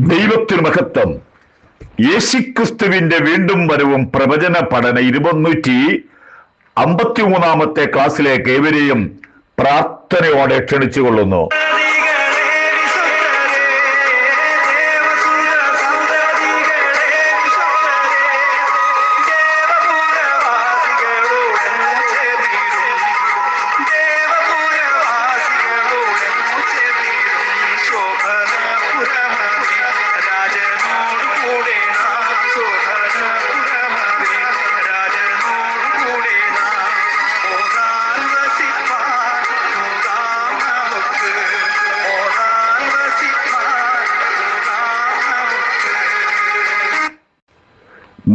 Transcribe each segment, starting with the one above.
ദൈവത്തിന് മഹത്വം. യേശുക്രിസ്തുവിന്റെ വീണ്ടും വരവും പ്രവചന പഠന 253 ക്ലാസ്സിലേക്ക് ഏവരെയും പ്രാർത്ഥനയോടെ ക്ഷണിച്ചുകൊള്ളുന്നു.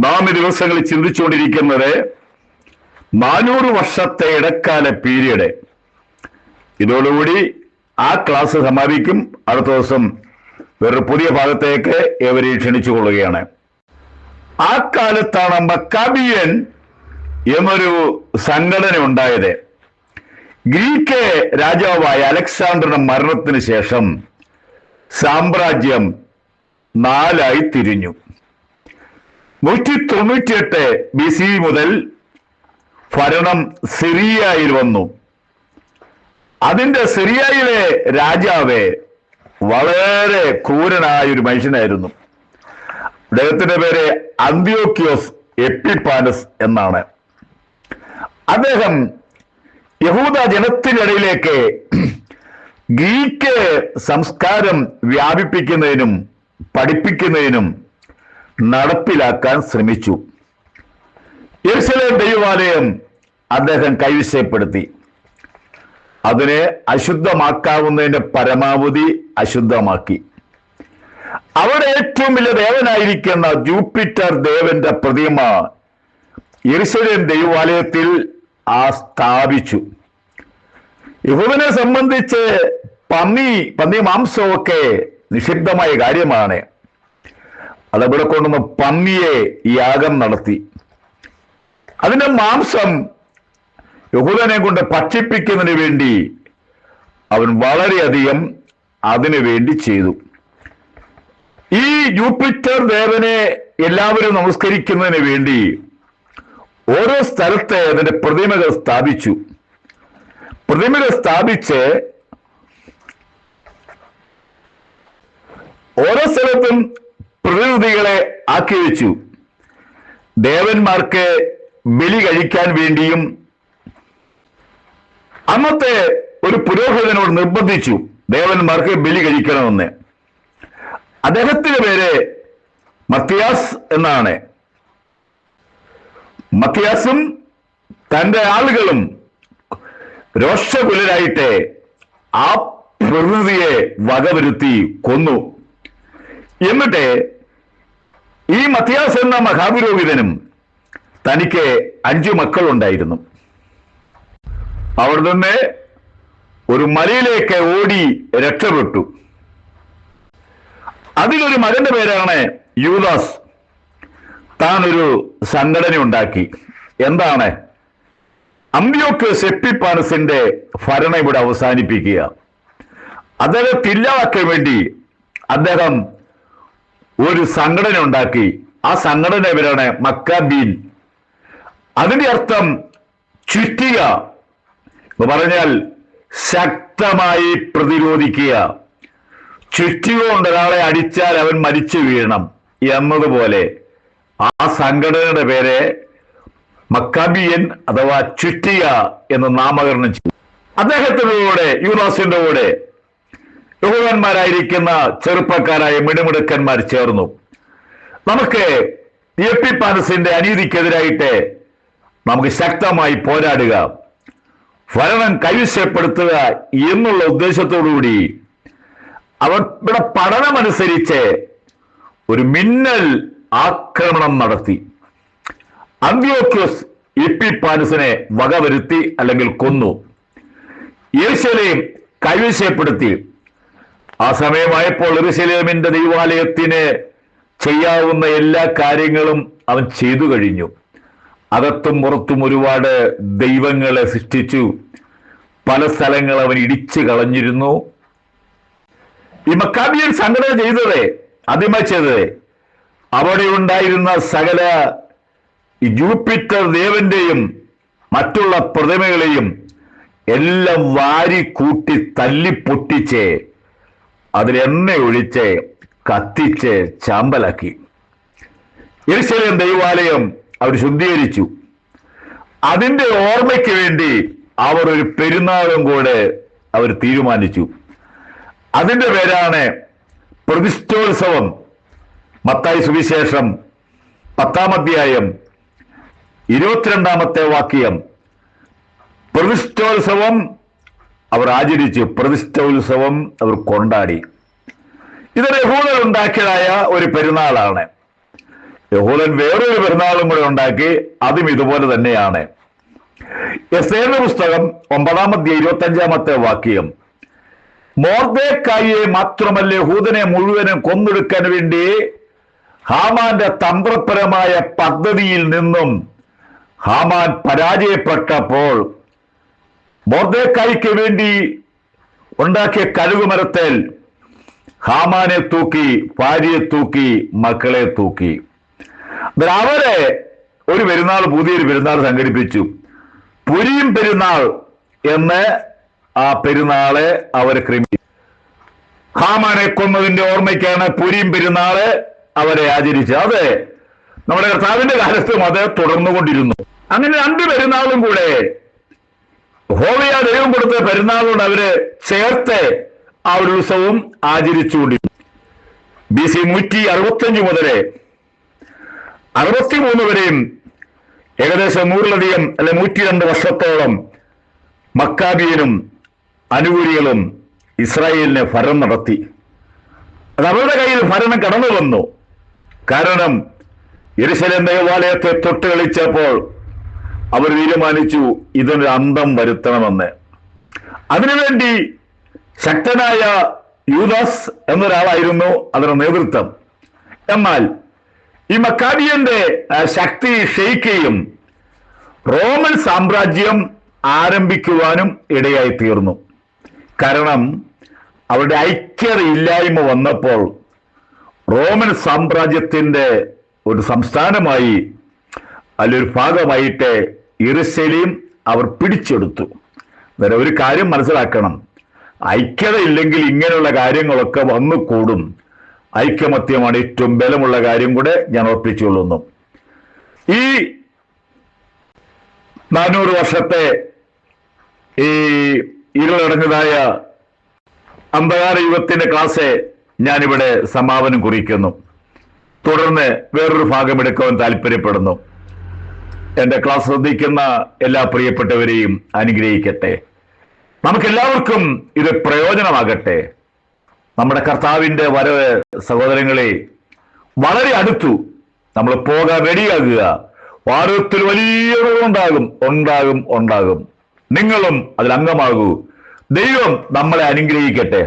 നാം ഈ ദിവസങ്ങളിൽ ചിന്തിച്ചുകൊണ്ടിരിക്കുന്നത് 400 വർഷത്തെ ഇടക്കാല പീരീഡ്. ഇതോടുകൂടി ആ ക്ലാസ് സമാപിക്കും. അടുത്ത ദിവസം വേറൊരു പുതിയ ഭാഗത്തേക്ക് ഏവരെയും ക്ഷണിച്ചുകൊള്ളുകയാണ്. ആ കാലത്താണ് മക്കാബിയൻ എന്നൊരു സംഘടന ഉണ്ടായത്. ഗ്രീക്ക് രാജാവായ അലക്സാണ്ടറുടെ മരണത്തിന് ശേഷം സാമ്രാജ്യം 4 തിരിഞ്ഞു. 198 BC മുതൽ ഭരണം സിറിയയിൽ വന്നു. അതിന്റെ സിറിയയിലെ രാജാവ് വളരെ ക്രൂരനായ ഒരു മനുഷ്യനായിരുന്നു. അദ്ദേഹത്തിന്റെ പേര് അന്ത്യോക്യോസ് എപ്പിഫാനസ് എന്നാണ്. അദ്ദേഹം യഹൂദ ജനത്തിനിടയിലേക്ക് ഗ്രീക്ക് സംസ്കാരം വ്യാപിപ്പിക്കുന്നതിനും പഠിപ്പിക്കുന്നതിനും നടപ്പിലാക്കാൻ ശ്രമിച്ചു. യെരുശലേം ദൈവാലയം അദ്ദേഹം കൈവശപ്പെടുത്തി. അതിനെ അശുദ്ധമാക്കാവുന്നതിന്റെ പരമാവധി അശുദ്ധമാക്കി. അവിടെ ഏറ്റവും വലിയ ദേവനായിരിക്കുന്ന ജൂപ്പിറ്റർ ദേവന്റെ പ്രതിമ യെരുശലേം ദൈവാലയത്തിൽ സ്ഥാപിച്ചു. യഹൂദനെ സംബന്ധിച്ച് പന്നി മാംസമൊക്കെ നിഷിദ്ധമായ കാര്യമാണ്. അതവിടെ കൊണ്ടുവന്ന് പന്നിയെ യാഗം നടത്തി. അതിന്റെ മാംസം യഹൂദനെ കൊണ്ട് ഭക്ഷിപ്പിക്കുന്നതിന് വേണ്ടി അവൻ വളരെയധികം അതിനു വേണ്ടി ചെയ്തു. ഈ ജൂപ്പിറ്റർ ദേവനെ എല്ലാവരും നമസ്കരിക്കുന്നതിന് വേണ്ടി ഓരോ സ്ഥലത്തെ അതിന്റെ പ്രതിമകൾ സ്ഥാപിച്ചു. പ്രതിമകൾ സ്ഥാപിച്ച് ഓരോ സ്ഥലത്തും പ്രതിനിധികളെ ആക്കി വെച്ചു. ദേവന്മാർക്ക് ബലി കഴിക്കാൻ വേണ്ടിയും അന്നത്തെ ഒരു പുരോഹിതനോട് നിർബന്ധിച്ചു ദേവന്മാർക്ക് ബലി കഴിക്കണമെന്ന്. അദ്ദേഹത്തിന്റെ പേര് മത്തിയാസ് എന്നാണ്. മത്തിയാസും തന്റെ ആളുകളും രോഷകുലരായിട്ട് ആ പ്രതിനിധിയെ വകവരുത്തി കൊന്നു. എന്നിട്ട് ഈ മത്തിയാസ് എന്ന മഹാപുരോഹിതനും തനിക്ക് 5 മക്കളുണ്ടായിരുന്നു. അവിടെ നിന്ന് ഒരു മലയിലേക്ക് ഓടി രക്ഷപ്പെട്ടു. അതിലൊരു മകന്റെ പേരാണ് യൂദാസ്. താൻ ഒരു സംഘടന ഉണ്ടാക്കി. എന്താണ്? അന്ത്യോക്യോസ് എപ്പിഫാനസിന്റെ ഭരണം ഇവിടെ അവസാനിപ്പിക്കുക. അദ്ദേഹത്തെ ഇല്ലാതാക്കാൻ വേണ്ടി അദ്ദേഹം ഒരു സംഘടന ഉണ്ടാക്കി. ആ സംഘടന പേരാണ് മക്കാബീൻ. അതിന്റെ അർത്ഥം ചുറ്റിക എന്ന് പറഞ്ഞാൽ ശക്തമായി പ്രതിരോധിക്കുക. ചുറ്റിക കൊണ്ട് ഒരാളെ അടിച്ചാൽ അവൻ മരിച്ചു വീഴണം എന്നതുപോലെ ആ സംഘടനയുടെ പേര് മക്കാബിയൻ അഥവാ ചുറ്റിക എന്ന് നാമകരണം ചെയ്തു. അദ്ദേഹത്തിന്റെ കൂടെ യൂദാസിന്റെ കൂടെ യഹൂദന്മാരായിരിക്കുന്ന ചെറുപ്പക്കാരായ മിടുമിടുക്കന്മാർ ചേർന്നു. നമുക്ക് എപ്പിഫാനസിന്റെ അനീതിക്കെതിരായിട്ട് നമുക്ക് ശക്തമായി പോരാടുക, ഭരണം കൈവശപ്പെടുത്തുക എന്നുള്ള ഉദ്ദേശത്തോടുകൂടി അവരുടെ പഠനമനുസരിച്ച് ഒരു മിന്നൽ ആക്രമണം നടത്തി. അന്ത്യോക്യോസ് എപ്പിഫാനസിനെ വകവരുത്തി അല്ലെങ്കിൽ കൊന്നു. യെരുശലേം കൈവശപ്പെടുത്തി. ആ സമയമായപ്പോൾ യെരുശലേമിന്റെ ദൈവാലയത്തിന് ചെയ്യാവുന്ന എല്ലാ കാര്യങ്ങളും അവൻ ചെയ്തു കഴിഞ്ഞു. അകത്തും പുറത്തും ഒരുപാട് ദൈവങ്ങളെ സൃഷ്ടിച്ചു. പല സ്ഥലങ്ങൾ അവൻ ഇടിച്ചു കളഞ്ഞിരുന്നു. ഈ മക്കാബിയൻ സംഘടന ചെയ്തത് ആദ്യമായി ചെയ്തത് അവിടെ ഉണ്ടായിരുന്ന സകല ജൂപ്പിറ്റർ ദേവന്റെയും മറ്റുള്ള പ്രതിമകളെയും എല്ലാം വാരി കൂട്ടി തല്ലിപ്പൊട്ടിച്ച് അതിൽ എണ്ണ ഒഴിച്ച് കത്തിച്ച് ചാമ്പലാക്കി. യെരൂശലേം ദൈവാലയം അവർ ശുദ്ധീകരിച്ചു. അതിന്റെ ഓർമ്മയ്ക്ക് വേണ്ടി അവർ ഒരു പെരുന്നാളും കൂടെ അവർ തീരുമാനിച്ചു. അതിന്റെ പേരാണ് പ്രതിഷ്ഠോത്സവം. മത്തായി സുവിശേഷം 10-ാം അധ്യായം 22-ാമത്തെ വാക്യം. പ്രതിഷ്ഠോത്സവം അവർ ആചരിച്ചു, പ്രതിഷ്ഠോത്സവം അവർ കൊണ്ടാടി. ഇത് യഹൂദൻ ഉണ്ടാക്കിയതായ ഒരു പെരുന്നാളാണ്. യഹൂദൻ വേറൊരു പെരുന്നാളും കൂടെ ഉണ്ടാക്കി, അതും ഇതുപോലെ തന്നെയാണ്. എസ്തേറിന്റെ പുസ്തകം 9-ാം അധ്യായം 25-ാമത്തെ വാക്യം. മൊർദെഖായിയെ മാത്രമല്ല യഹൂദനെ മുഴുവനും കൊന്നൊടുക്കാൻ വേണ്ടി ഹാമാന്റെ തന്ത്രപരമായ പദ്ധതിയിൽ നിന്നും ഹാമാൻ പരാജയപ്പെട്ടപ്പോൾ മൊർദെഖായിക്ക് വേണ്ടി ഉണ്ടാക്കിയ കഴുകുമരത്തിൽ ഹാമാനെ തൂക്കി, ഭാര്യയെ തൂക്കി, മക്കളെ തൂക്കി. അവരെ ഒരു പെരുന്നാൾ, പുതിയൊരു പെരുന്നാൾ സംഘടിപ്പിച്ചു. പുരീം പെരുന്നാൾ എന്ന് ആ പെരുന്നാളെ അവർ ഹാമാനെ കൊന്നതിന്റെ ഓർമ്മയ്ക്കാണ് പുരീം പെരുന്നാള് അവരെ ആചരിച്ചത്. അത് നമ്മുടെ കർത്താവിന്റെ കാലത്തും അത് തുടർന്നുകൊണ്ടിരുന്നു. അങ്ങനെ 2 പെരുന്നാളും കൂടെ യഹോവയാ ദൈവം കൊടുത്ത പെരുന്നാളോട് അവര് ചേർത്ത് ആ ഒരു ഉത്സവം ആചരിച്ചുകൊണ്ടിരുന്നു. BC 165 മുതൽ 63 വരെയും ഏകദേശം 100-ലധികം അല്ലെ 102 വർഷത്തോളം മക്കാബിയനും അനുകൂലികളും ഇസ്രായേലിനെ ഭരണം നടത്തി. അത് അവരുടെ കയ്യിൽ ഭരണം കടന്നു വന്നു. കാരണം യെരൂശലേം ദേവാലയത്തെ തൊട്ട് കളിച്ചപ്പോൾ അവർ തീരുമാനിച്ചു ഇതിനൊരു അന്തം വരുത്തണമെന്ന്. അതിനുവേണ്ടി ശക്തനായ യൂദാസ് എന്നൊരാളായിരുന്നു അതിന് നേതൃത്വം. എന്നാൽ ഈ മക്കാബിയന്റെ ശക്തി ക്ഷയിക്കുകയും റോമൻ സാമ്രാജ്യം ആരംഭിക്കുവാനും ഇടയായി തീർന്നു. കാരണം അവരുടെ ഐക്യത ഇല്ലായ്മ വന്നപ്പോൾ റോമൻ സാമ്രാജ്യത്തിന്റെ ഒരു സംസ്ഥാനമായി അതിലൊരു ഭാഗമായിട്ട് യെരൂശലേം അവർ പിടിച്ചെടുത്തു. വേറെ ഒരു കാര്യം മനസ്സിലാക്കണം, ഐക്യത ഇല്ലെങ്കിൽ ഇങ്ങനെയുള്ള കാര്യങ്ങളൊക്കെ വന്നു കൂടും. ഐക്യമത്യമാണ് ഏറ്റവും ബലമുള്ള കാര്യം കൂടെ ഞാൻ ഓർപ്പിച്ചുകൊള്ളുന്നു. ഈ 400 വർഷത്തെ ഈ ഇരുളടഞ്ഞതായ അന്ധകാര യുഗത്തിന്റെ ക്ലാസ് ഞാനിവിടെ സമാപനം കുറിക്കുന്നു. തുടർന്ന് വേറൊരു ഭാഗം എടുക്കുവാൻ താല്പര്യപ്പെടുന്നു. എന്റെ ക്ലാസ് ശ്രദ്ധിക്കുന്ന എല്ലാ പ്രിയപ്പെട്ടവരെയും അനുഗ്രഹിക്കട്ടെ. നമുക്കെല്ലാവർക്കും ഇത് പ്രയോജനമാകട്ടെ. നമ്മുടെ കർത്താവിന്റെ വരവ് സഹോദരങ്ങളെ വളരെ അടുത്തു. നമ്മൾ പോകാൻ റെഡിയാകുക. ഭാരതത്തിൽ വലിയ ഉണ്ടാകും. നിങ്ങളും അതിൽ അംഗമാകൂ. ദൈവം നമ്മളെ അനുഗ്രഹിക്കട്ടെ.